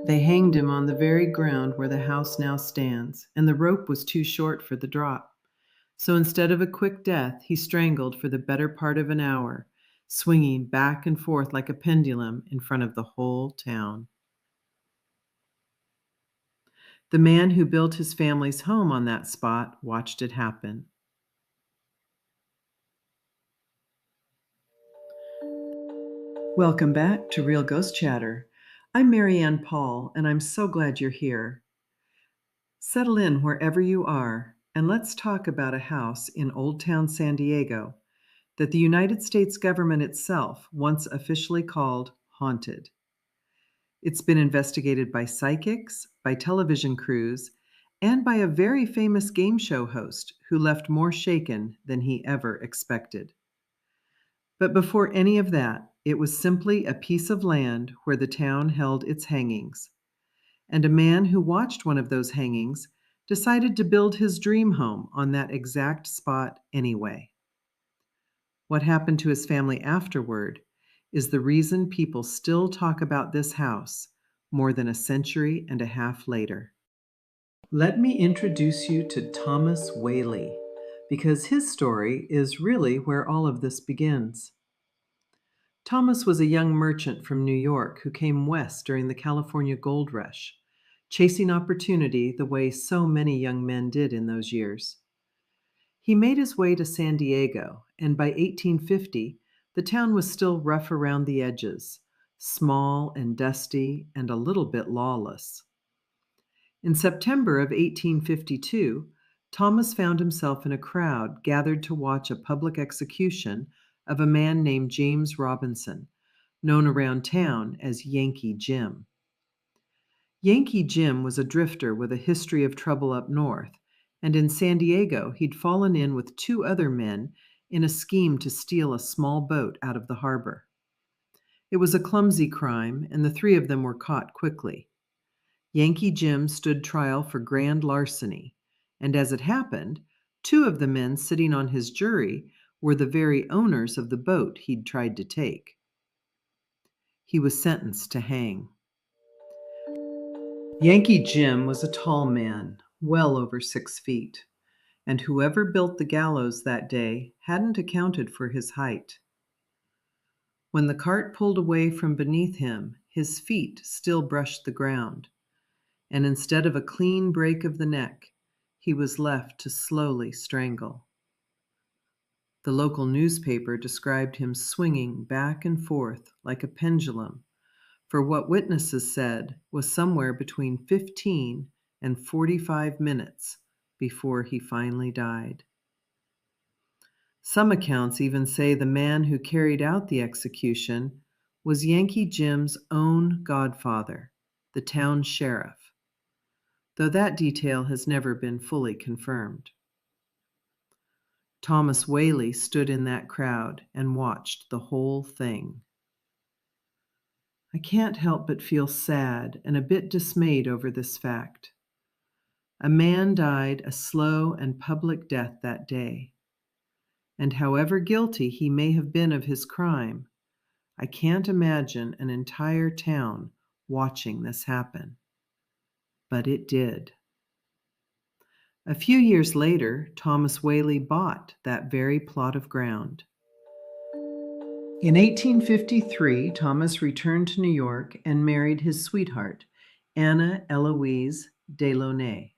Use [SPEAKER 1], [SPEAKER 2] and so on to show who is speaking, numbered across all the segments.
[SPEAKER 1] They hanged him on the very ground where the house now stands, and the rope was too short for the drop. So instead of a quick death, he strangled for the better part of an hour, swinging back and forth like a pendulum in front of the whole town. The man who built his family's home on that spot watched it happen. Welcome back to Real Ghost Chatter. I'm Marianne Paul, and I'm so glad you're here. Settle in wherever you are, and let's talk about a house in Old Town San Diego that the United States government itself once officially called haunted. It's been investigated by psychics, by television crews, and by a very famous game show host who left more shaken than he ever expected. But before any of that, it was simply a piece of land where the town held its hangings. And a man who watched one of those hangings decided to build his dream home on that exact spot anyway. What happened to his family afterward is the reason people still talk about this house more than a century and a half later. Let me introduce you to Thomas Whaley, because his story is really where all of this begins. Thomas was a young merchant from New York who came west during the California Gold Rush, chasing opportunity the way so many young men did in those years. He made his way to San Diego, and by 1850, the town was still rough around the edges, small and dusty and a little bit lawless. In September of 1852, Thomas found himself in a crowd gathered to watch a public execution of a man named James Robinson, known around town as Yankee Jim. Yankee Jim was a drifter with a history of trouble up north, and in San Diego he'd fallen in with two other men in a scheme to steal a small boat out of the harbor. It was a clumsy crime, and the three of them were caught quickly. Yankee Jim stood trial for grand larceny, and as it happened, two of the men sitting on his jury were the very owners of the boat he'd tried to take. He was sentenced to hang. Yankee Jim was a tall man, well over 6 feet, and whoever built the gallows that day hadn't accounted for his height. When the cart pulled away from beneath him, his feet still brushed the ground, and instead of a clean break of the neck, he was left to slowly strangle. The local newspaper described him swinging back and forth like a pendulum for what witnesses said was somewhere between 15 and 45 minutes before he finally died. Some accounts even say the man who carried out the execution was Yankee Jim's own godfather, the town sheriff, though that detail has never been fully confirmed. Thomas Whaley stood in that crowd and watched the whole thing. I can't help but feel sad and a bit dismayed over this fact. A man died a slow and public death that day, and however guilty he may have been of his crime, I can't imagine an entire town watching this happen. But it did. A few years later, Thomas Whaley bought that very plot of ground. In 1853, Thomas returned to New York and married his sweetheart, Anna Eloise Delaunay.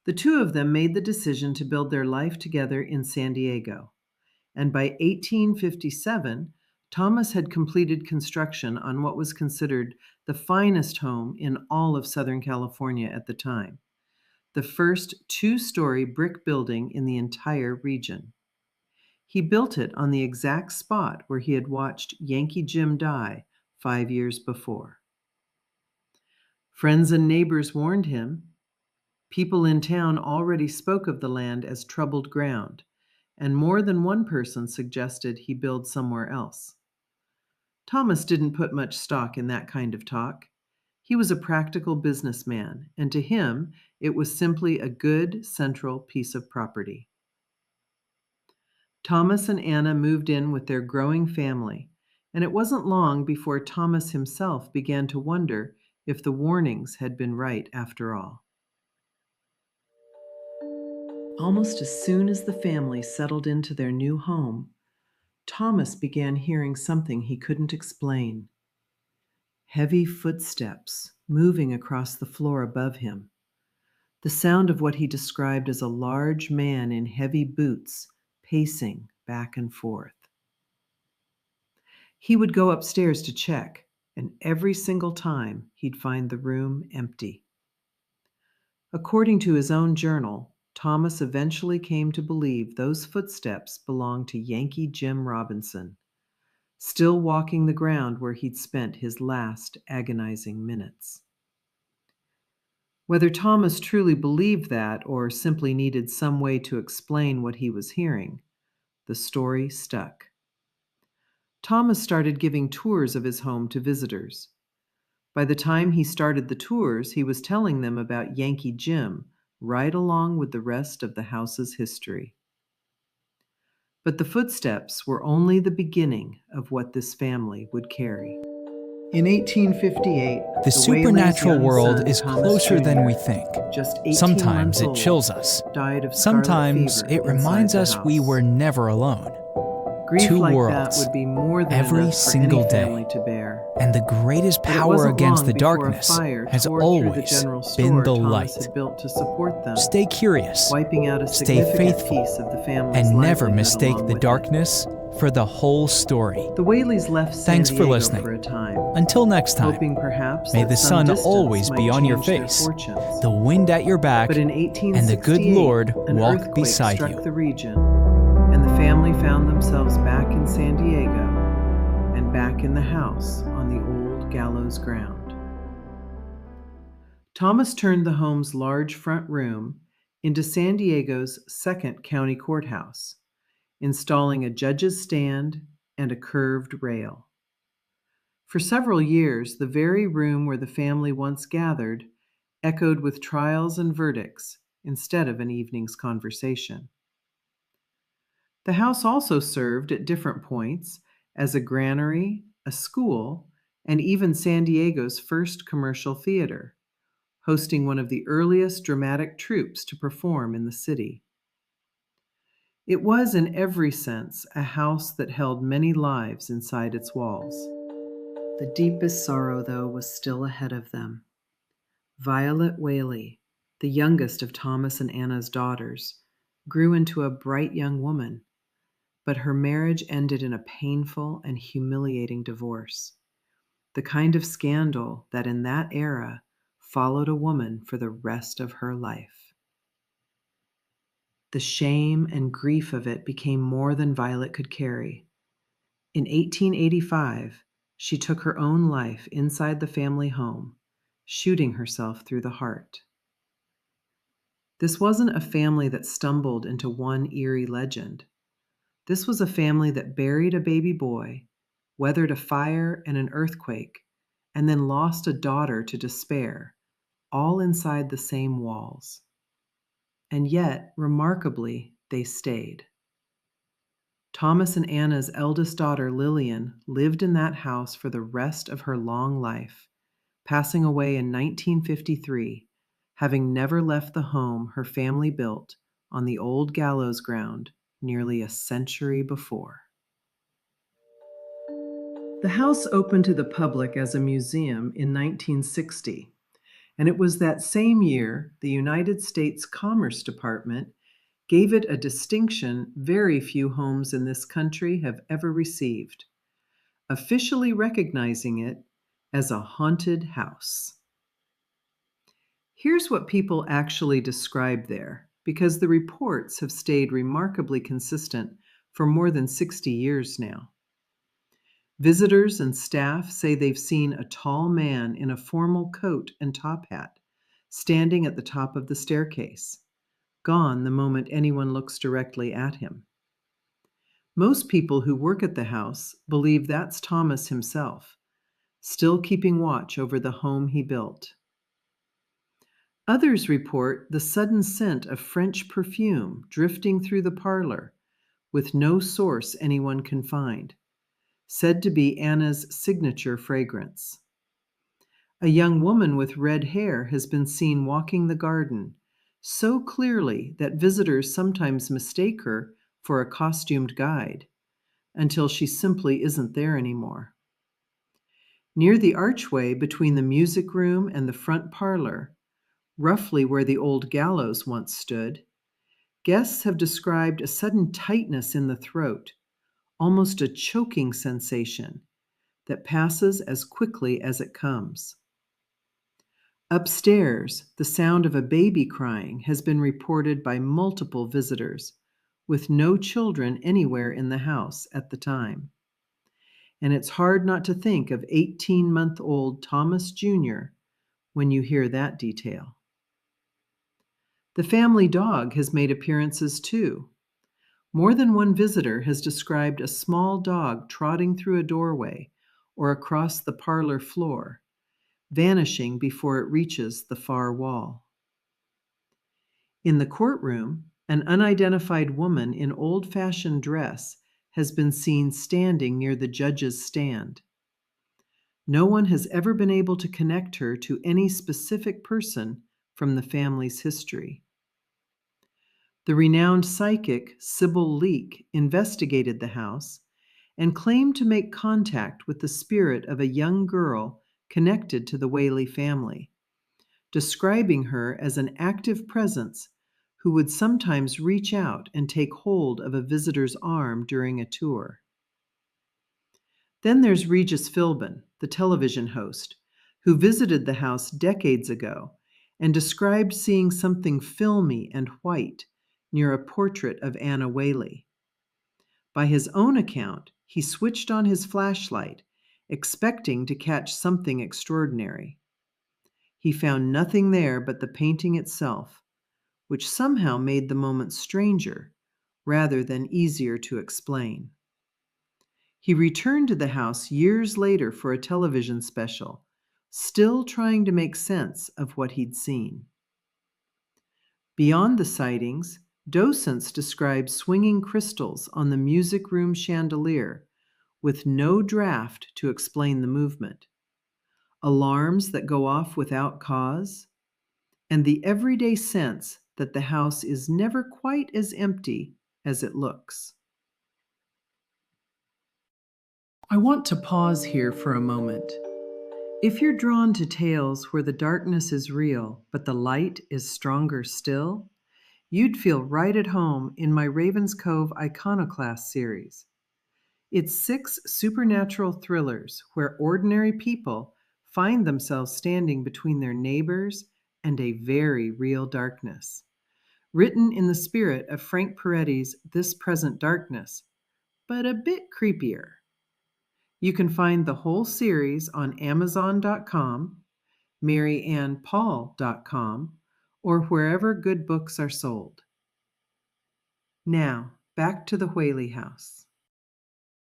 [SPEAKER 1] The two of them made the decision to build their life together in San Diego, and by 1857, Thomas had completed construction on what was considered the finest home in all of Southern California at the time, the first two-story brick building in the entire region. He built it on the exact spot where he had watched Yankee Jim die 5 years before. Friends and neighbors warned him. People in town already spoke of the land as troubled ground, and more than one person suggested he build somewhere else. Thomas didn't put much stock in that kind of talk. He was a practical businessman, and to him, it was simply a good central piece of property. Thomas and Anna moved in with their growing family, and it wasn't long before Thomas himself began to wonder if the warnings had been right after all. Almost as soon as the family settled into their new home, Thomas began hearing something he couldn't explain. Heavy footsteps moving across the floor above him. The sound of what he described as a large man in heavy boots pacing back and forth. He would go upstairs to check, and every single time he'd find the room empty. According to his own journal, Thomas eventually came to believe those footsteps belonged to Yankee Jim Robinson, still walking the ground where he'd spent his last agonizing minutes. Whether Thomas truly believed that or simply needed some way to explain what he was hearing, the story stuck. Thomas started giving tours of his home to visitors. By the time he started the tours, he was telling them about Yankee Jim, right along with the rest of the house's history. But the footsteps were only the beginning of what this family would carry. In 1858,
[SPEAKER 2] the supernatural world is
[SPEAKER 1] Thomas
[SPEAKER 2] closer
[SPEAKER 1] Jr.,
[SPEAKER 2] than we think.
[SPEAKER 1] just 18
[SPEAKER 2] Sometimes
[SPEAKER 1] months
[SPEAKER 2] it
[SPEAKER 1] old,
[SPEAKER 2] chills us.
[SPEAKER 1] died of scarlet
[SPEAKER 2] Sometimes
[SPEAKER 1] fever
[SPEAKER 2] it reminds
[SPEAKER 1] inside
[SPEAKER 2] us
[SPEAKER 1] the
[SPEAKER 2] we
[SPEAKER 1] house.
[SPEAKER 2] were never alone.
[SPEAKER 1] Grief
[SPEAKER 2] Two
[SPEAKER 1] like
[SPEAKER 2] worlds,
[SPEAKER 1] that would be more than
[SPEAKER 2] every
[SPEAKER 1] enough for
[SPEAKER 2] single
[SPEAKER 1] any
[SPEAKER 2] day.
[SPEAKER 1] family to bear.
[SPEAKER 2] And the greatest
[SPEAKER 1] But it
[SPEAKER 2] power
[SPEAKER 1] wasn't
[SPEAKER 2] against
[SPEAKER 1] long
[SPEAKER 2] the
[SPEAKER 1] before
[SPEAKER 2] darkness
[SPEAKER 1] a fire
[SPEAKER 2] has
[SPEAKER 1] tore through the
[SPEAKER 2] always
[SPEAKER 1] general
[SPEAKER 2] been
[SPEAKER 1] store
[SPEAKER 2] the
[SPEAKER 1] Thomas
[SPEAKER 2] light.
[SPEAKER 1] had built to support them,
[SPEAKER 2] Stay curious,
[SPEAKER 1] wiping out a
[SPEAKER 2] stay
[SPEAKER 1] significant
[SPEAKER 2] faithful,
[SPEAKER 1] piece of the family's
[SPEAKER 2] and never
[SPEAKER 1] livelihood
[SPEAKER 2] mistake
[SPEAKER 1] along
[SPEAKER 2] the
[SPEAKER 1] with it.
[SPEAKER 2] darkness for the whole story.
[SPEAKER 1] The Whaleys left San
[SPEAKER 2] Thanks for
[SPEAKER 1] Diego
[SPEAKER 2] listening.
[SPEAKER 1] for a time,
[SPEAKER 2] Until next time,
[SPEAKER 1] hoping perhaps
[SPEAKER 2] may
[SPEAKER 1] that
[SPEAKER 2] the
[SPEAKER 1] some
[SPEAKER 2] sun
[SPEAKER 1] distance
[SPEAKER 2] always
[SPEAKER 1] might
[SPEAKER 2] be on your
[SPEAKER 1] change their
[SPEAKER 2] face,
[SPEAKER 1] fortunes.
[SPEAKER 2] the wind at your back,
[SPEAKER 1] But in
[SPEAKER 2] and the good
[SPEAKER 1] 1868,
[SPEAKER 2] Lord
[SPEAKER 1] an
[SPEAKER 2] walk
[SPEAKER 1] earthquake
[SPEAKER 2] beside
[SPEAKER 1] struck
[SPEAKER 2] you.
[SPEAKER 1] the region, and the family found themselves back in San Diego and back in the house on the old gallows ground. Thomas turned the home's large front room into San Diego's second county courthouse, installing a judge's stand and a curved rail. For several years, the very room where the family once gathered echoed with trials and verdicts instead of an evening's conversation. The house also served at different points as a granary, a school, and even San Diego's first commercial theater, hosting one of the earliest dramatic troupes to perform in the city. It was, in every sense, a house that held many lives inside its walls. The deepest sorrow, though, was still ahead of them. Violet Whaley, the youngest of Thomas and Anna's daughters, grew into a bright young woman, but her marriage ended in a painful and humiliating divorce, the kind of scandal that in that era followed a woman for the rest of her life. The shame and grief of it became more than Violet could carry. In 1885, she took her own life inside the family home, shooting herself through the heart. This wasn't a family that stumbled into one eerie legend. This was a family that buried a baby boy, weathered a fire and an earthquake, and then lost a daughter to despair, all inside the same walls. And yet, remarkably, they stayed. Thomas and Anna's eldest daughter, Lillian, lived in that house for the rest of her long life, passing away in 1953, having never left the home her family built on the old gallows ground nearly a century before. The house opened to the public as a museum in 1960, and it was that same year the United States Commerce Department gave it a distinction very few homes in this country have ever received, officially recognizing it as a haunted house. Here's what people actually describe there, because the reports have stayed remarkably consistent for more than 60 years now. Visitors and staff say they've seen a tall man in a formal coat and top hat standing at the top of the staircase, gone the moment anyone looks directly at him. Most people who work at the house believe that's Thomas himself, still keeping watch over the home he built. Others report the sudden scent of French perfume drifting through the parlor with no source anyone can find, said to be Anna's signature fragrance. A young woman with red hair has been seen walking the garden so clearly that visitors sometimes mistake her for a costumed guide until she simply isn't there anymore. Near the archway between the music room and the front parlor, roughly where the old gallows once stood, guests have described a sudden tightness in the throat, almost a choking sensation that passes as quickly as it comes. Upstairs, the sound of a baby crying has been reported by multiple visitors, with no children anywhere in the house at the time. And it's hard not to think of 18-month-old Thomas Jr. when you hear that detail. The family dog has made appearances too. More than one visitor has described a small dog trotting through a doorway or across the parlor floor, vanishing before it reaches the far wall. In the courtroom, an unidentified woman in old-fashioned dress has been seen standing near the judge's stand. No one has ever been able to connect her to any specific person from the family's history. The renowned psychic Sybil Leek investigated the house and claimed to make contact with the spirit of a young girl connected to the Whaley family, describing her as an active presence who would sometimes reach out and take hold of a visitor's arm during a tour. Then there's Regis Philbin, the television host, who visited the house decades ago and described seeing something filmy and white near a portrait of Anna Whaley. By his own account, he switched on his flashlight, expecting to catch something extraordinary. He found nothing there but the painting itself, which somehow made the moment stranger rather than easier to explain. He returned to the house years later for a television special, still trying to make sense of what he'd seen. Beyond the sightings, docents describe swinging crystals on the music room chandelier with no draft to explain the movement, alarms that go off without cause, and the everyday sense that the house is never quite as empty as it looks. I want to pause here for a moment. If you're drawn to tales where the darkness is real, but the light is stronger still, you'd feel right at home in my Ravens Cove Iconoclast series. It's 6 supernatural thrillers where ordinary people find themselves standing between their neighbors and a very real darkness. Written in the spirit of Frank Peretti's This Present Darkness, but a bit creepier. You can find the whole series on Amazon.com, MaryAnnPaul.com, or wherever good books are sold. Now, back to the Whaley house.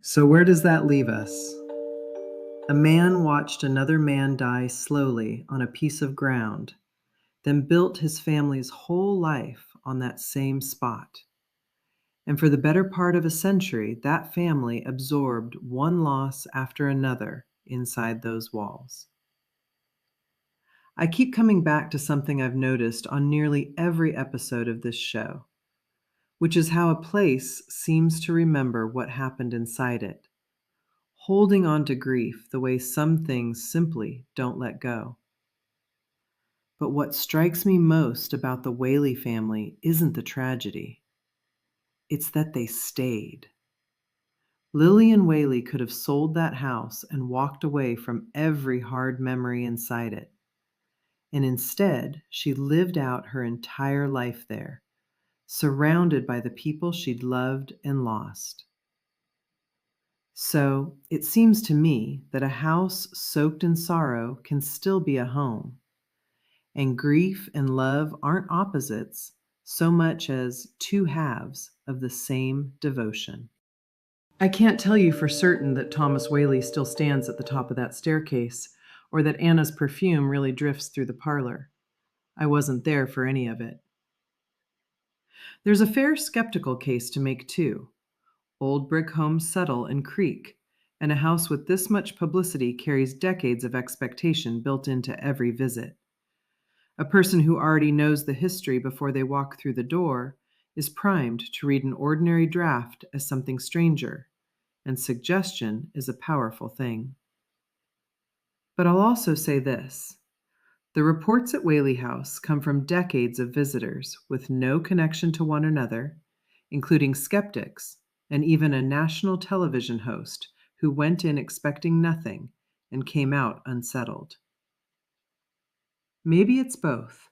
[SPEAKER 1] So where does that leave us? A man watched another man die slowly on a piece of ground, then built his family's whole life on that same spot. And for the better part of a century, that family absorbed one loss after another inside those walls. I keep coming back to something I've noticed on nearly every episode of this show, which is how a place seems to remember what happened inside it, holding on to grief the way some things simply don't let go. But what strikes me most about the Whaley family isn't the tragedy. It's that they stayed. Lillian Whaley could have sold that house and walked away from every hard memory inside it. And instead, she lived out her entire life there, surrounded by the people she'd loved and lost. So, it seems to me that a house soaked in sorrow can still be a home. And grief and love aren't opposites so much as two halves of the same devotion. I can't tell you for certain that Thomas Whaley still stands at the top of that staircase, or that Anna's perfume really drifts through the parlor. I wasn't there for any of it. There's a fair skeptical case to make, too. Old brick homes Settle and Creek and a house with this much publicity carries decades of expectation built into every visit. A person who already knows the history before they walk through the door is primed to read an ordinary draft as something stranger, and suggestion is a powerful thing. But I'll also say this. The reports at Whaley House come from decades of visitors with no connection to one another, including skeptics and even a national television host who went in expecting nothing and came out unsettled. Maybe it's both.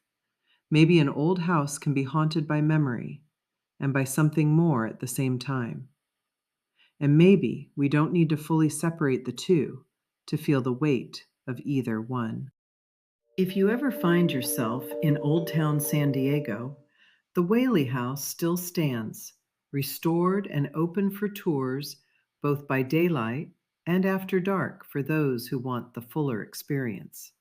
[SPEAKER 1] Maybe an old house can be haunted by memory and by something more at the same time. And maybe we don't need to fully separate the two to feel the weight of either one. If you ever find yourself in Old Town San Diego, the Whaley House still stands, restored and open for tours both by daylight and after dark for those who want the fuller experience.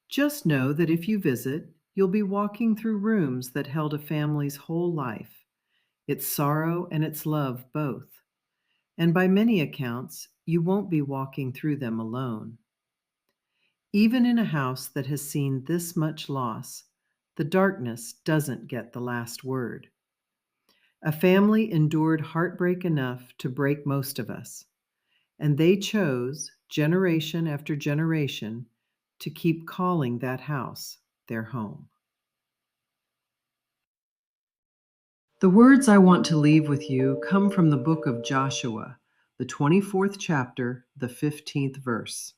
[SPEAKER 1] Just know that if you visit, you'll be walking through rooms that held a family's whole life, its sorrow and its love both. And by many accounts, you won't be walking through them alone. Even in a house that has seen this much loss, the darkness doesn't get the last word. A family endured heartbreak enough to break most of us, and they chose, generation after generation, to keep calling that house their home. The words I want to leave with you come from the book of Joshua, the 24th chapter, the 15th verse.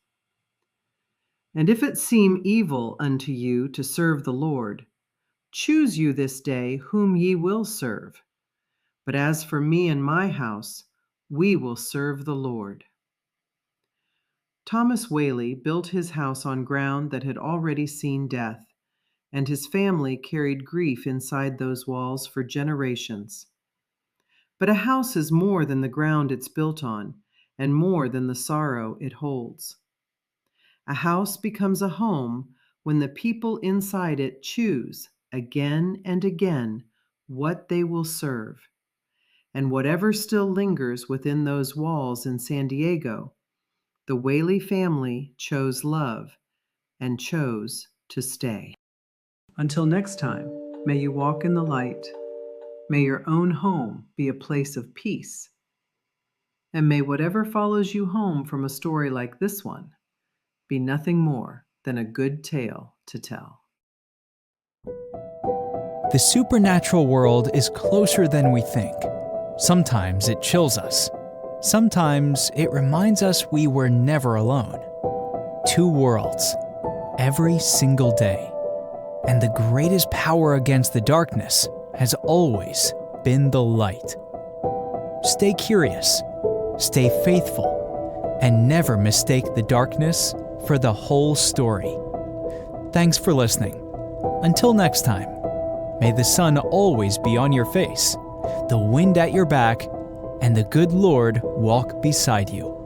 [SPEAKER 1] And if it seem evil unto you to serve the Lord, choose you this day whom ye will serve. But as for me and my house, we will serve the Lord. Thomas Whaley built his house on ground that had already seen death, and his family carried grief inside those walls for generations. But a house is more than the ground it's built on, and more than the sorrow it holds. A house becomes a home when the people inside it choose again and again what they will serve. And whatever still lingers within those walls in San Diego, the Whaley family chose love and chose to stay. Until next time, may you walk in the light. May your own home be a place of peace. And may whatever follows you home from a story like this one be nothing more than a good tale to tell.
[SPEAKER 2] The supernatural world is closer than we think. Sometimes it chills us. Sometimes it reminds us we were never alone. Two worlds, every single day. And the greatest power against the darkness has always been the light. Stay curious, stay faithful, and never mistake the darkness for the whole story. Thanks for listening. Until next time, may the sun always be on your face, the wind at your back, and the good Lord walk beside you.